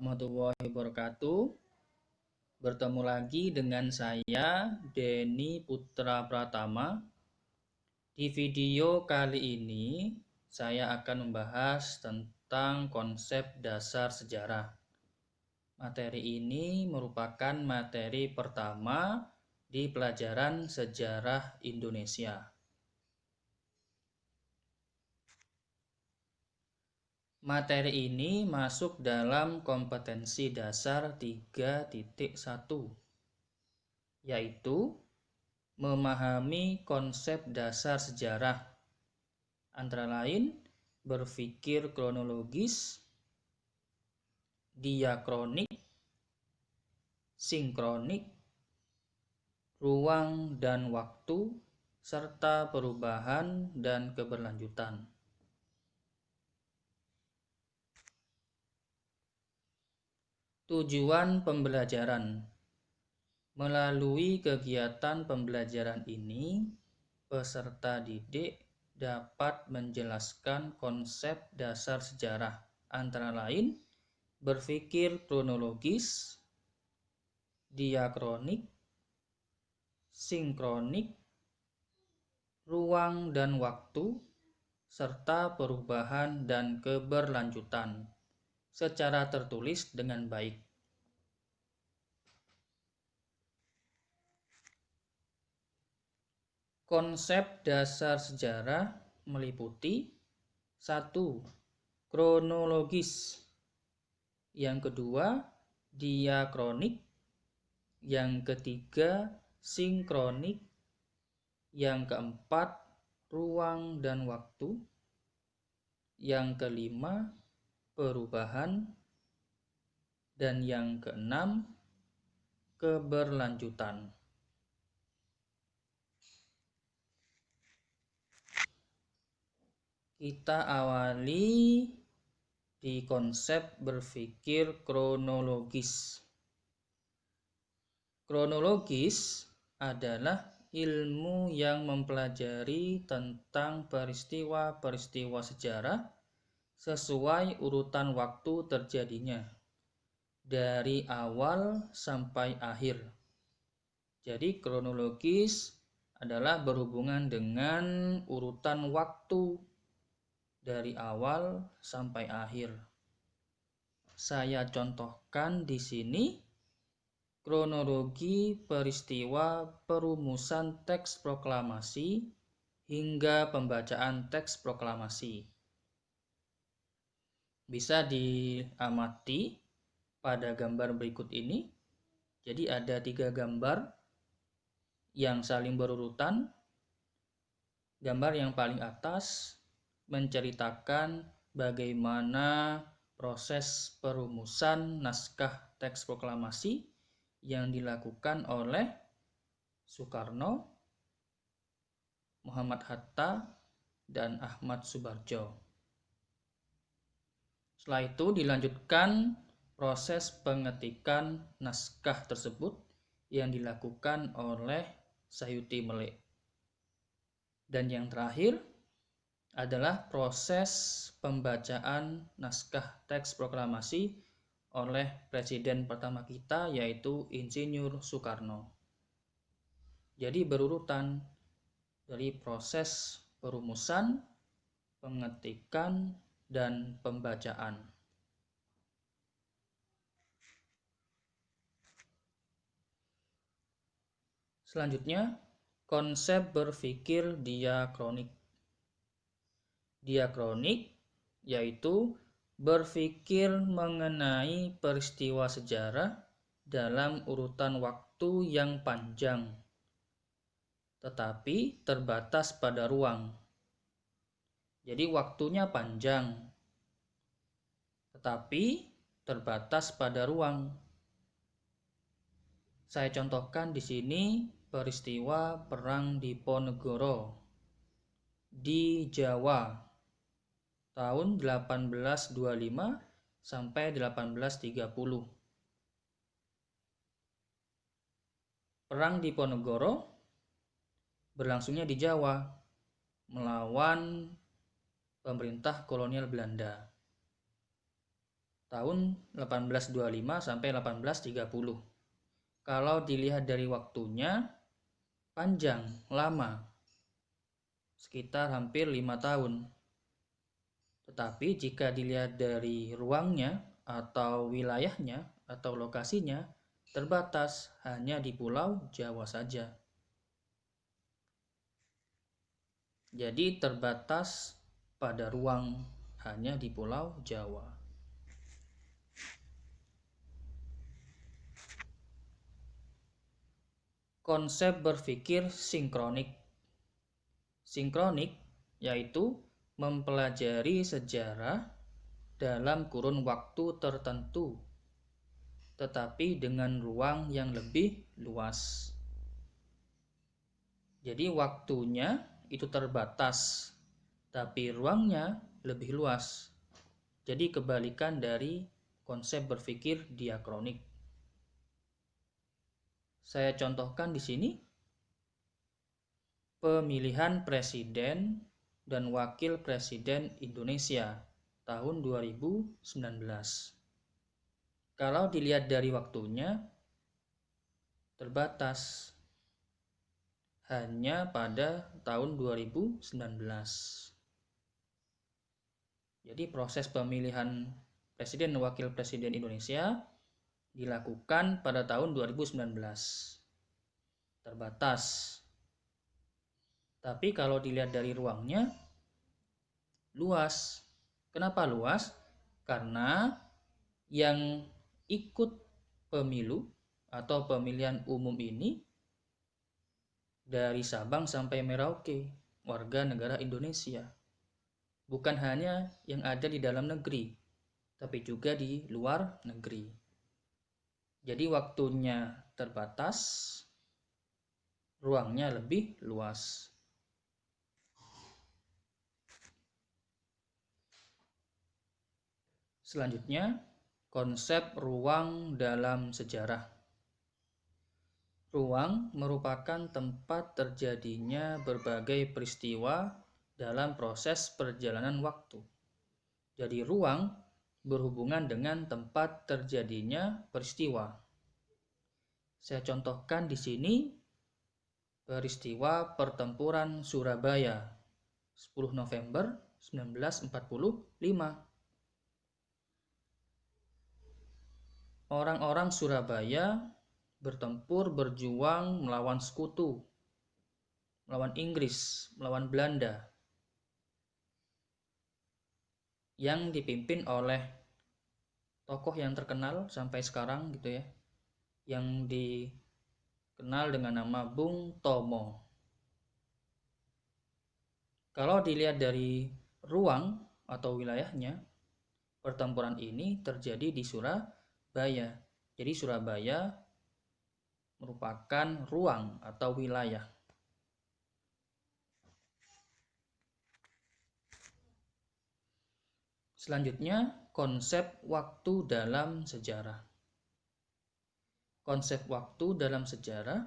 Warahmatullahi wabarakatuh. Bertemu lagi dengan saya Denny Putra Pratama. Di video kali ini saya akan membahas tentang konsep dasar sejarah. Materi ini merupakan materi pertama di pelajaran sejarah Indonesia. Materi ini masuk dalam kompetensi dasar 3.1, yaitu memahami konsep dasar sejarah, antara lain berpikir kronologis, diakronik, sinkronik, ruang dan waktu, serta perubahan dan keberlanjutan. Tujuan pembelajaran. Melalui kegiatan pembelajaran ini, peserta didik dapat menjelaskan konsep dasar sejarah, antara lain berpikir kronologis, diakronik, sinkronik, ruang dan waktu, serta perubahan dan keberlanjutan secara tertulis dengan baik. Konsep dasar sejarah meliputi 1. Kronologis, yang kedua diakronik, yang ketiga sinkronik, yang keempat ruang dan waktu, yang kelima perubahan, dan yang keenam keberlanjutan. Kita awali di konsep berpikir kronologis. Kronologis adalah ilmu yang mempelajari tentang peristiwa-peristiwa sejarah sesuai urutan waktu terjadinya, dari awal sampai akhir. Jadi kronologis adalah berhubungan dengan urutan waktu dari awal sampai akhir. Saya contohkan di sini kronologi peristiwa perumusan teks proklamasi hingga pembacaan teks proklamasi. Bisa diamati pada gambar berikut ini. Jadi ada 3 gambar yang saling berurutan. Gambar yang paling atas menceritakan bagaimana proses perumusan naskah teks proklamasi yang dilakukan oleh Soekarno, Muhammad Hatta, dan Ahmad Subarjo. Setelah itu dilanjutkan proses pengetikan naskah tersebut yang dilakukan oleh Sayuti Melek. Dan yang terakhir adalah proses pembacaan naskah teks proklamasi oleh Presiden pertama kita, yaitu Insinyur Soekarno. Jadi berurutan dari proses perumusan, pengetikan, dan pembacaan. Selanjutnya, konsep berpikir diakronik. Diakronik yaitu berpikir mengenai peristiwa sejarah dalam urutan waktu yang panjang, tetapi terbatas pada ruang. Jadi waktunya panjang, tetapi terbatas pada ruang. Saya contohkan di sini peristiwa Perang Diponegoro di Jawa tahun 1825 sampai 1830. Perang Diponegoro berlangsungnya di Jawa melawan pemerintah kolonial Belanda. tahun 1825 sampai 1830. Kalau dilihat dari waktunya, panjang, lama, sekitar hampir 5 tahun. Tetapi jika dilihat dari ruangnya atau wilayahnya atau lokasinya, terbatas hanya di Pulau Jawa saja. Jadi terbatas pada ruang hanya di Pulau Jawa. Konsep berpikir sinkronik. Sinkronik yaitu mempelajari sejarah dalam kurun waktu tertentu, tetapi dengan ruang yang lebih luas. Jadi waktunya itu terbatas, tapi ruangnya lebih luas. Jadi kebalikan dari konsep berpikir diakronik. Saya contohkan di sini pemilihan presiden dan wakil presiden Indonesia tahun 2019. Kalau dilihat dari waktunya terbatas hanya pada tahun 2019. Jadi proses pemilihan presiden dan wakil presiden Indonesia dilakukan pada tahun 2019. Terbatas. Tapi kalau dilihat dari ruangnya luas. Kenapa luas? Karena yang ikut pemilu atau pemilihan umum ini dari Sabang sampai Merauke, warga negara Indonesia. Bukan hanya yang ada di dalam negeri, tapi juga di luar negeri. Jadi waktunya terbatas, ruangnya lebih luas. Selanjutnya, konsep ruang dalam sejarah. Ruang merupakan tempat terjadinya berbagai peristiwa dalam proses perjalanan waktu. Jadi ruang berhubungan dengan tempat terjadinya peristiwa. Saya contohkan di sini peristiwa pertempuran Surabaya 10 November 1945. Orang-orang Surabaya bertempur berjuang melawan sekutu, melawan Inggris, melawan Belanda, yang dipimpin oleh tokoh yang terkenal sampai sekarang gitu ya, yang dikenal dengan nama Bung Tomo. Kalau dilihat dari ruang atau wilayahnya, pertempuran ini terjadi di Surabaya. Jadi Surabaya merupakan ruang atau wilayah. Selanjutnya, konsep waktu dalam sejarah. Konsep waktu dalam sejarah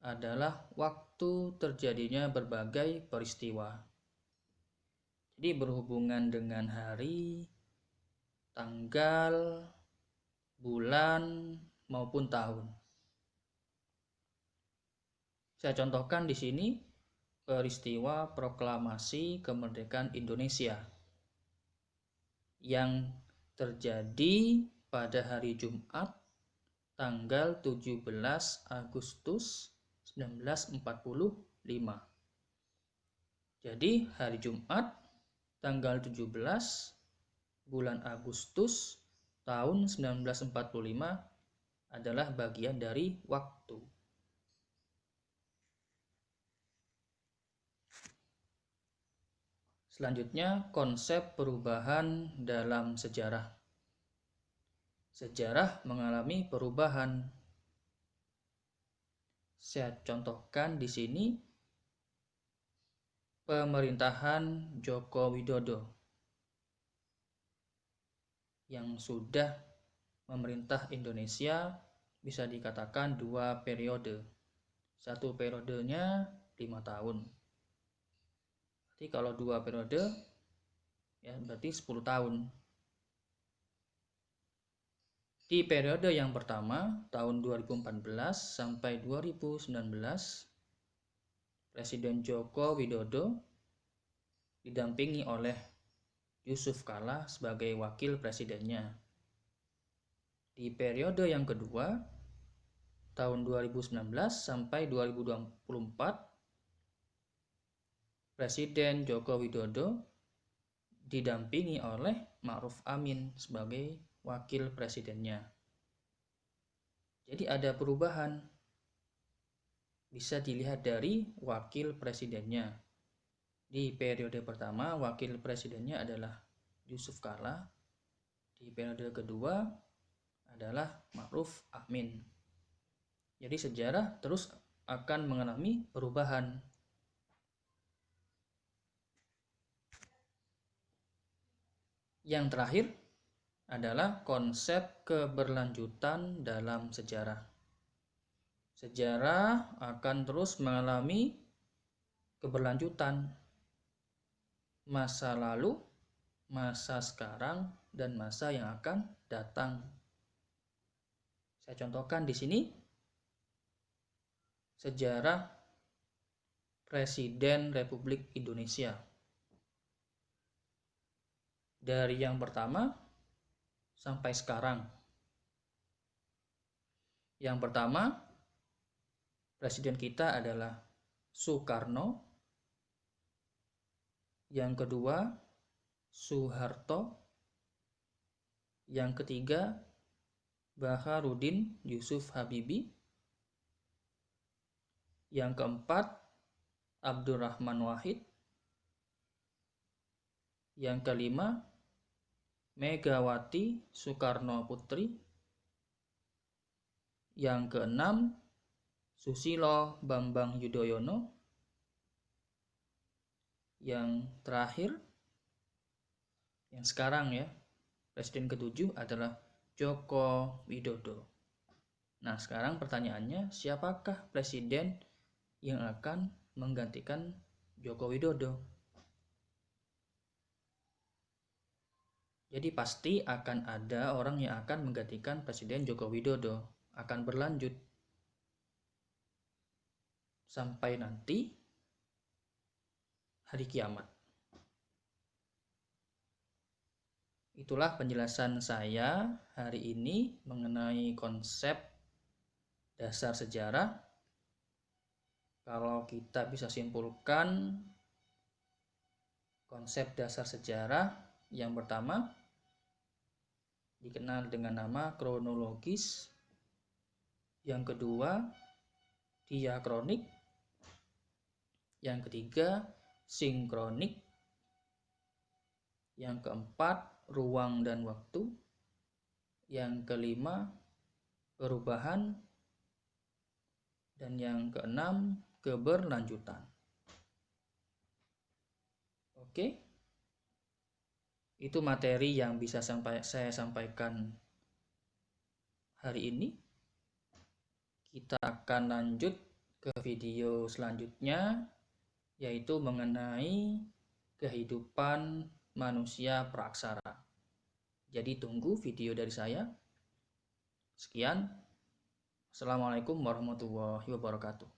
adalah waktu terjadinya berbagai peristiwa. Jadi berhubungan dengan hari, tanggal, bulan, maupun tahun. Saya contohkan di sini peristiwa proklamasi kemerdekaan Indonesia yang terjadi pada hari Jumat tanggal 17 Agustus 1945. Jadi hari Jumat tanggal 17 bulan Agustus tahun 1945 adalah bagian dari waktu. Selanjutnya, konsep perubahan dalam sejarah. Sejarah mengalami perubahan. Saya contohkan di sini pemerintahan Joko Widodo yang sudah memerintah Indonesia bisa dikatakan 2 periode. Satu periodenya 5 tahun. Jadi kalau 2 periode ya berarti 10 tahun. Di periode yang pertama, tahun 2014 sampai 2019, Presiden Joko Widodo didampingi oleh Yusuf Kala sebagai wakil presidennya. Di periode yang kedua, tahun 2019 sampai 2024, Presiden Joko Widodo didampingi oleh Ma'ruf Amin sebagai wakil presidennya. Jadi ada perubahan. Bisa dilihat dari wakil presidennya. Di periode pertama, wakil presidennya adalah Yusuf Kala. Di periode kedua adalah Ma'ruf Amin. Jadi sejarah terus akan mengalami perubahan. Yang terakhir adalah konsep keberlanjutan dalam sejarah. Sejarah akan terus mengalami keberlanjutan. Masa lalu, masa sekarang, dan masa yang akan datang. Saya contohkan di sini sejarah Presiden Republik Indonesia. Dari yang pertama sampai sekarang. Yang pertama, presiden kita adalah Soekarno. Yang kedua, Soeharto. Yang ketiga, Baharudin Yusuf Habibie. Yang keempat, Abdurrahman Wahid. Yang kelima, Megawati Soekarno Putri. Yang keenam, Susilo Bambang Yudhoyono. Yang terakhir, yang sekarang ya, presiden ketujuh adalah Joko Widodo. Nah, sekarang pertanyaannya, siapakah presiden yang akan menggantikan Joko Widodo? Jadi pasti akan ada orang yang akan menggantikan Presiden Joko Widodo, akan berlanjut sampai nanti hari kiamat. Itulah penjelasan saya hari ini mengenai konsep dasar sejarah. Kalau kita bisa simpulkan konsep dasar sejarah, yang pertama dikenal dengan nama kronologis, yang kedua diakronik, yang ketiga sinkronik, yang keempat ruang dan waktu, yang kelima perubahan, dan yang keenam keberlanjutan. Oke, itu materi yang bisa saya sampaikan hari ini. Kita akan lanjut ke video selanjutnya, yaitu mengenai kehidupan manusia praaksara. Jadi tunggu video dari saya. Sekian. Assalamualaikum warahmatullahi wabarakatuh.